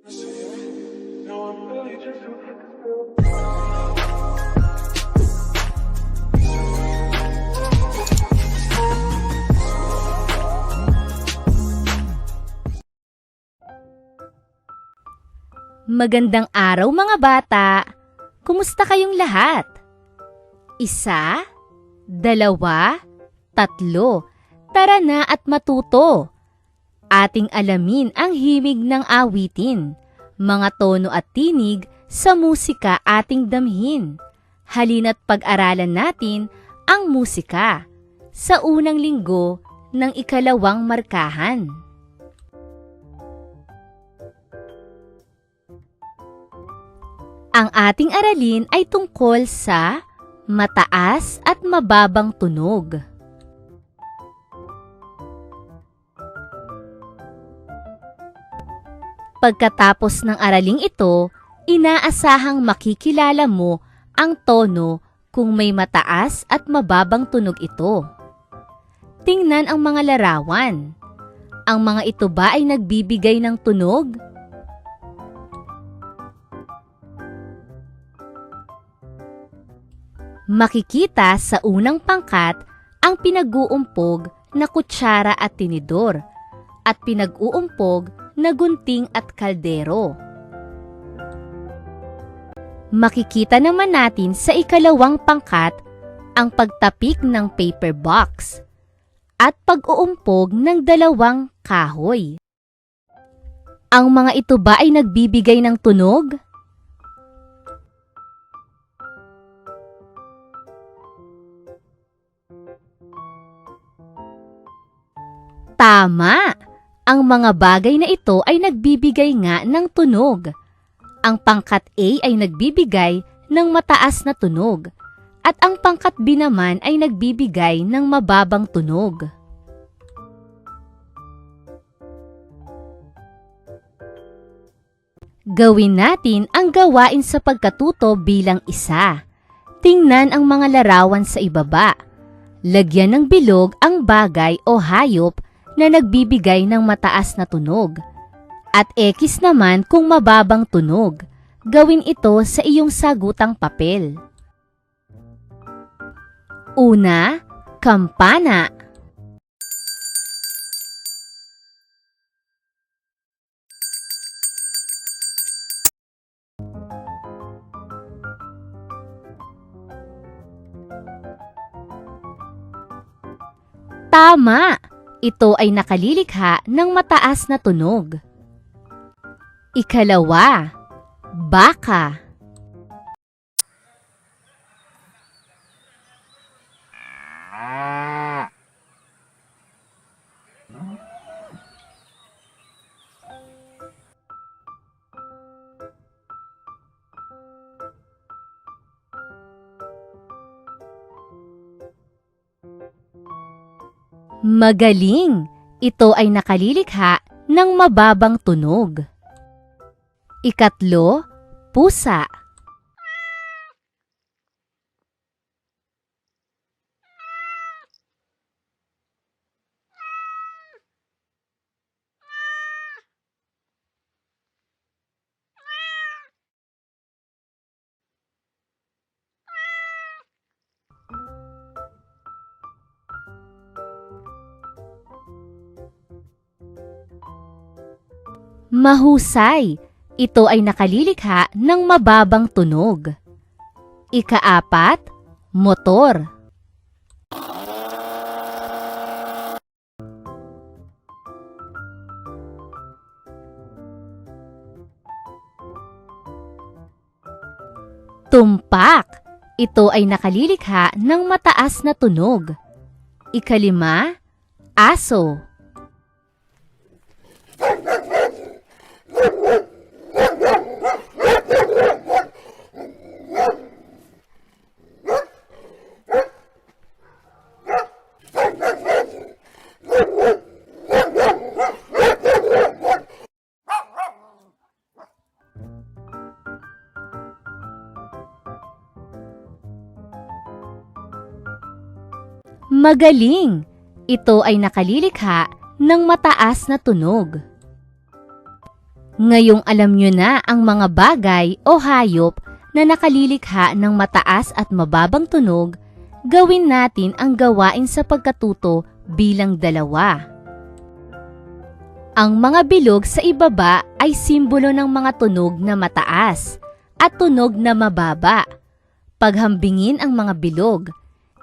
Magandang araw mga bata! Kumusta kayong lahat? 1, 2, 3, tara na at matuto! Ating alamin ang himig ng awitin, mga tono at tinig sa musika ating damhin. Halina't pag-aralan natin ang musika sa unang linggo ng ikalawang markahan. Ang ating aralin ay tungkol sa mataas at mababang tunog. Pagkatapos ng araling ito, inaasahang makikilala mo ang tono kung may mataas at mababang tunog ito. Tingnan ang mga larawan. Ang mga ito ba ay nagbibigay ng tunog? Makikita sa unang pangkat ang pinag-uumpog na kutsara at tinidor at pinag-uumpog na gunting at kaldero. Makikita naman natin sa ikalawang pangkat ang pagtapik ng paper box at pag-uumpog ng 2 kahoy. Ang mga ito ba ay nagbibigay ng tunog? Tama! Ang mga bagay na ito ay nagbibigay nga ng tunog. Ang pangkat A ay nagbibigay ng mataas na tunog at ang pangkat B naman ay nagbibigay ng mababang tunog. Gawin natin ang gawain sa pagkatuto bilang isa. Tingnan ang mga larawan sa ibaba. Lagyan ng bilog ang bagay o hayop na nagbibigay ng mataas na tunog. At X naman kung mababang tunog. Gawin ito sa iyong sagutang papel. Una, kampana. Tama! Ito ay nakalilikha ng mataas na tunog. Ikalawa, baka. Magaling! Ito ay nakalilikha ng mababang tunog. Ikatlo, pusa. Mahusay! Ito ay nakalilikha ng mababang tunog. Ika-4, motor. Tumpak! Ito ay nakalilikha ng mataas na tunog. Ika-5, aso. Magaling! Ito ay nakalilikha ng mataas na tunog. Ngayong alam nyo na ang mga bagay o hayop na nakalilikha ng mataas at mababang tunog, gawin natin ang gawain sa pagkatuto bilang 2. Ang mga bilog sa ibaba ay simbolo ng mga tunog na mataas at tunog na mababa. Paghambingin ang mga bilog,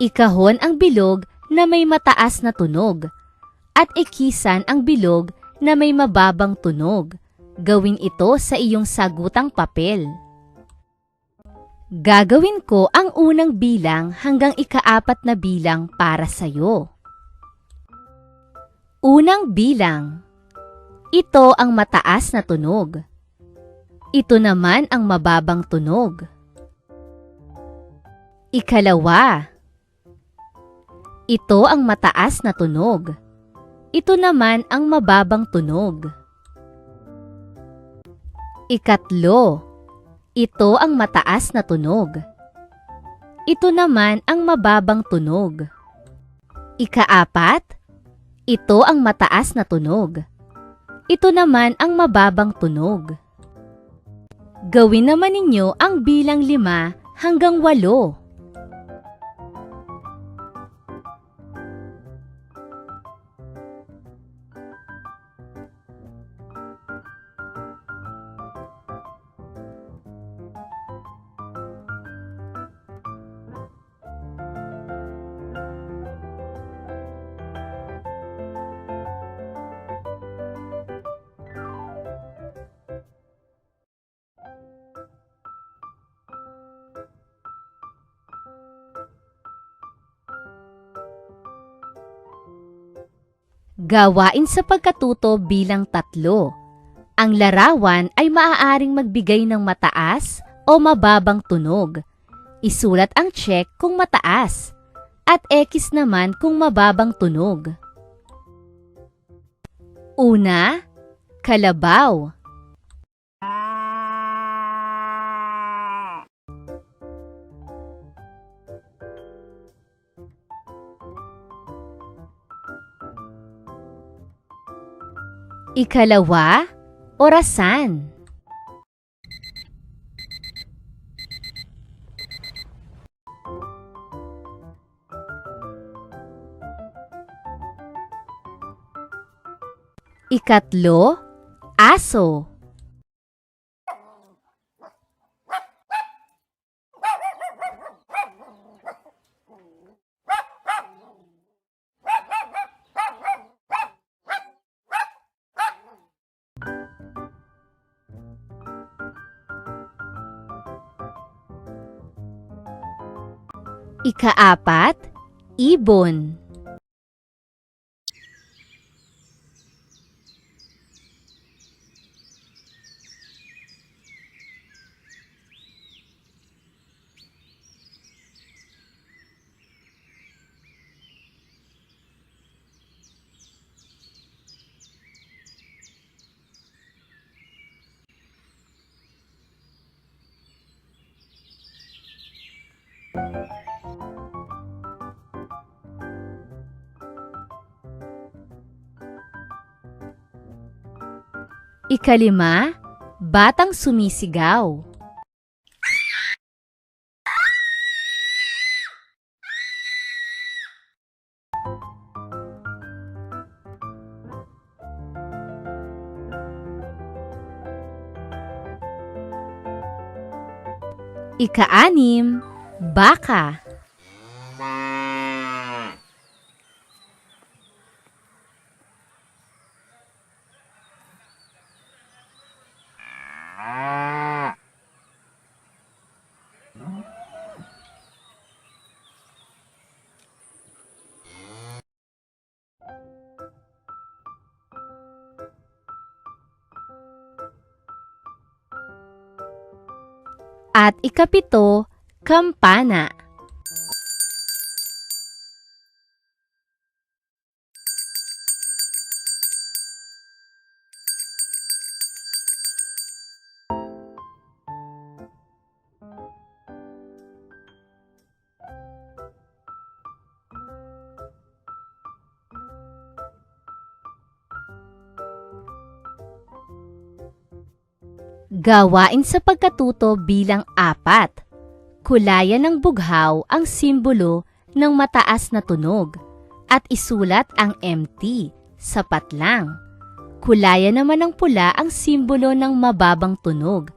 ikahon ang bilog na may mataas na tunog, at ikisan ang bilog na may mababang tunog. Gawin ito sa iyong sagutang papel. Gagawin ko ang unang bilang hanggang ika-4 na bilang para sa'yo. Unang bilang. Ito ang mataas na tunog. Ito naman ang mababang tunog. Ikalawa. Ito ang mataas na tunog. Ito naman ang mababang tunog. Ikatlo. Ito ang mataas na tunog. Ito naman ang mababang tunog. Ika-4. Ito ang mataas na tunog. Ito naman ang mababang tunog. Gawin naman ninyo ang bilang 5 hanggang 8. Gawain sa pagkatuto bilang 3. Ang larawan ay maaaring magbigay ng mataas o mababang tunog. Isulat ang check kung mataas at X naman kung mababang tunog. Una, kalabaw. Ikalawa, orasan. Ikatlo, aso. Ika-4, ibon. Ika-5, batang sumisigaw. Ika-6, baka. At ika-7, kampana. Gawain sa pagkatuto bilang 4. Kulayan ng bughaw ang simbolo ng mataas na tunog at isulat ang MT, sapat lang. Kulayan naman ng pula ang simbolo ng mababang tunog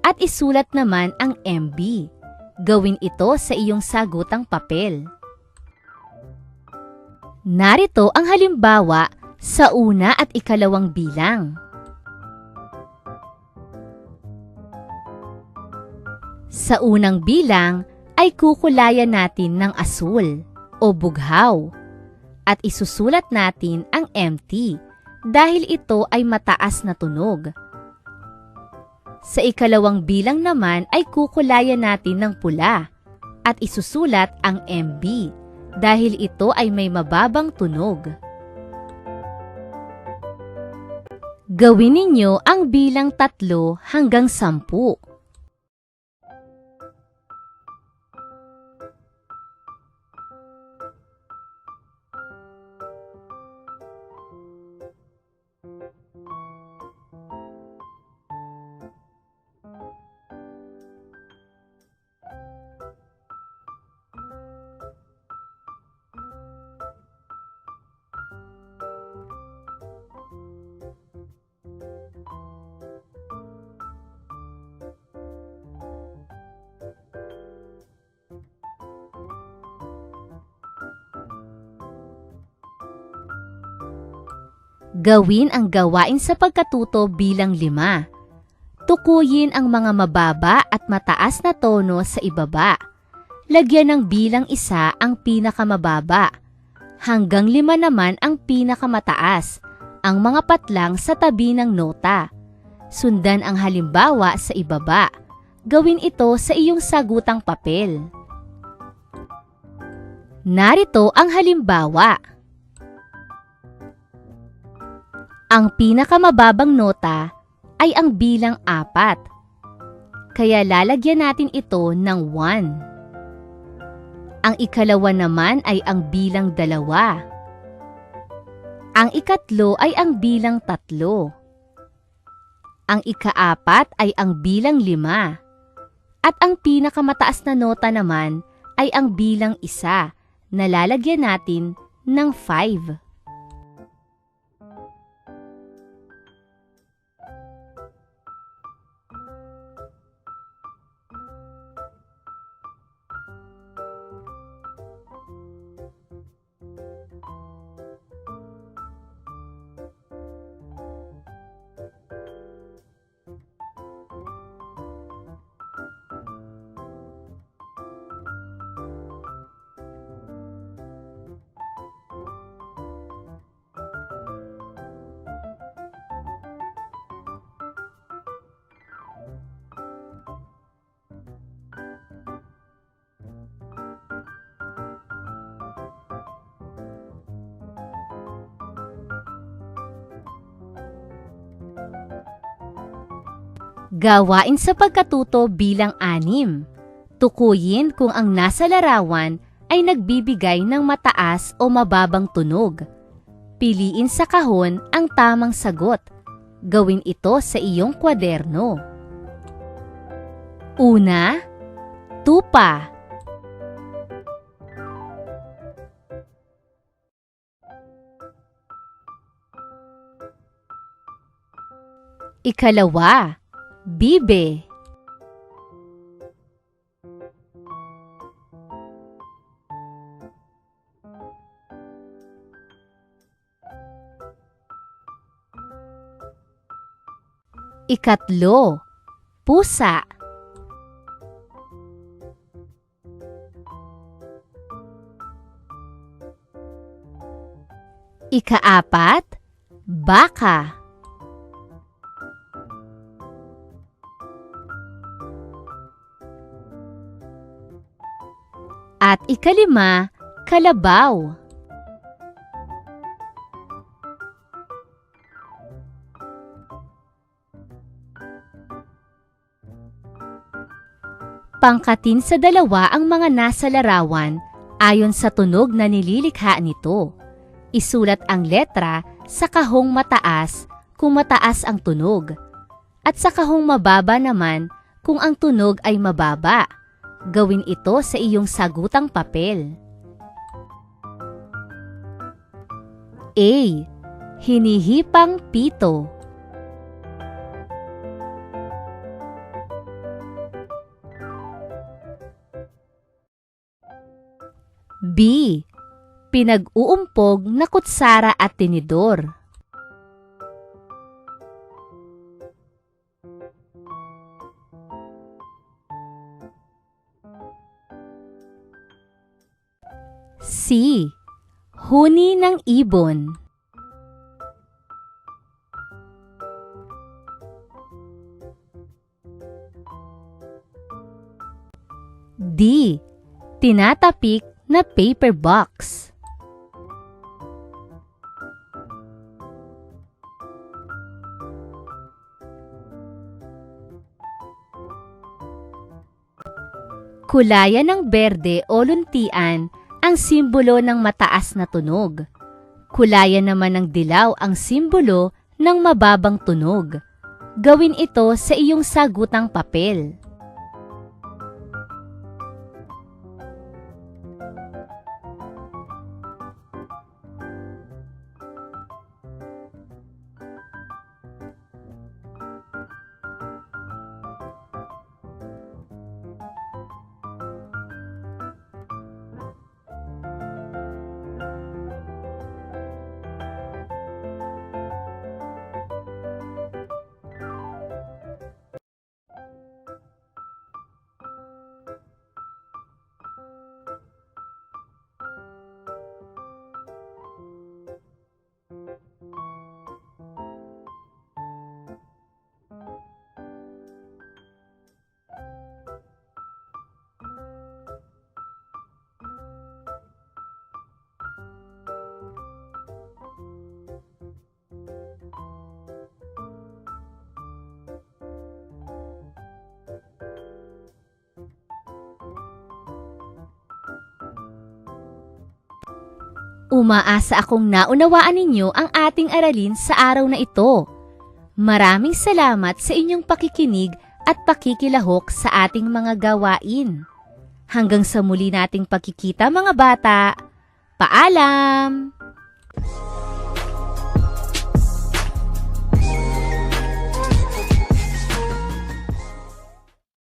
at isulat naman ang MB. Gawin ito sa iyong sagutang papel. Narito ang halimbawa sa una at ikalawang bilang. Sa unang bilang ay kukulayan natin ng asul o bughaw at isusulat natin ang MT dahil ito ay mataas na tunog. Sa ikalawang bilang naman ay kukulayan natin ng pula at isusulat ang MB dahil ito ay may mababang tunog. Gawin ninyo ang bilang 3 hanggang 10. Gawin ang gawain sa pagkatuto bilang 5. Tukuyin ang mga mababa at mataas na tono sa ibaba. Lagyan ng bilang 1 ang pinakamababa. Hanggang 5 naman ang pinakamataas, ang mga patlang sa tabi ng nota. Sundan ang halimbawa sa ibaba. Gawin ito sa iyong sagutang papel. Narito ang halimbawa. Ang pinakamababang nota ay ang bilang 4. Kaya lalagyan natin ito ng 1. Ang ikalawa naman ay ang bilang 2. Ang ikatlo ay ang bilang 3. Ang ika-4 ay ang bilang 5. At ang pinakamataas na nota naman ay ang bilang 1 na lalagyan natin ng 5. Gawain sa pagkatuto bilang 6. Tukuyin kung ang nasa larawan ay nagbibigay ng mataas o mababang tunog. Piliin sa kahon ang tamang sagot. Gawin ito sa iyong kwaderno. Una, tupa. Ikalawa, bibe. Ikatlo, pusa. Ika-4, baka. At ika-5, kalabaw. Pangkatin sa dalawa ang mga nasa larawan ayon sa tunog na nililikha nito. Isulat ang letra sa kahong mataas kung mataas ang tunog at sa kahong mababa naman kung ang tunog ay mababa. Gawin ito sa iyong sagutang papel. A. Hinihipang pito. B. Pinag-uumpog na kutsara at tinidor. C. Huni ng ibon. D. Tinatapik na paper box. Kulayan ng berde o luntian ang simbolo ng mataas na tunog. Kulayan naman ng dilaw ang simbolo ng mababang tunog. Gawin ito sa iyong sagutang papel. Umaasa akong naunawaan ninyo ang ating aralin sa araw na ito. Maraming salamat sa inyong pakikinig at pakikilahok sa ating mga gawain. Hanggang sa muli nating pagkikita mga bata, paalam!